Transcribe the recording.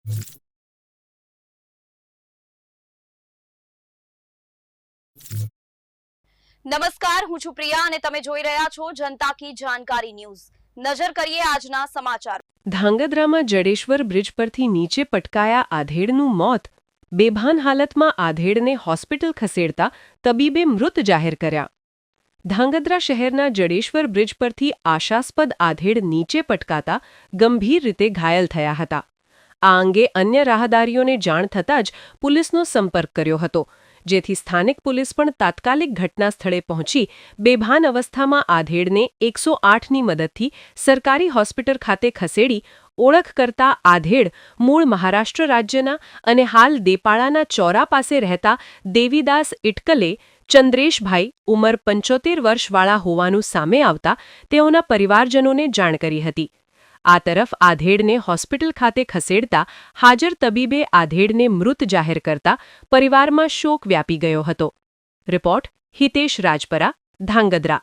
નમસ્કાર, હું છું પ્રિયા અને તમે જોઈ રહ્યા છો જનતા કી જાણકારી ન્યૂઝ। નજર કરીએ આજના સમાચાર। ધાંગધ્રામાં જડેશ્વર બ્રિજ પરથી નીચે પટકાયા આધેડનું મોત। બેભાન હાલતમાં આધેડને હોસ્પિટલ ખસેડતા તબીબે મૃત જાહેર કર્યા। ધાંગધ્રા શહેરના જડેશ્વર બ્રિજ પરથી આશાસ્પદ આધેડ નીચે પટકાતા ગંભીર રીતે ઘાયલ થયા હતા। આ અંગે અન્ય રાહદારીઓને જાણ થતાં જ પોલીસનો સંપર્ક કર્યો હતો, જેથી સ્થાનિક પોલીસ પણ તાત્કાલિક ઘટના સ્થળે પહોંચી બેભાન અવસ્થામાં આધેડને 108ની મદદથી સરકારી હોસ્પિટલ ખાતે ખસેડી ઓળખ કરતા આધેડ મૂળ મહારાષ્ટ્ર રાજ્યના અને હાલ દેપાળાના ચોરા પાસે રહેતા દેવીદાસ ઇટકલે ચંદ્રેશભાઈ ઉંમર 75 વર્ષવાળા હોવાનું સામે આવતા તેઓના પરિવારજનોને જાણ કરી હતી। આ તરફ આધેડને હોસ્પિટલ ખાતે ખસેડતા હાજર તબીબે આધેડને મૃત જાહેર કરતા પરિવારમાં શોક વ્યાપી ગયો હતો। રિપોર્ટ હિતેશ રાજપરા, ધાંગધ્રા।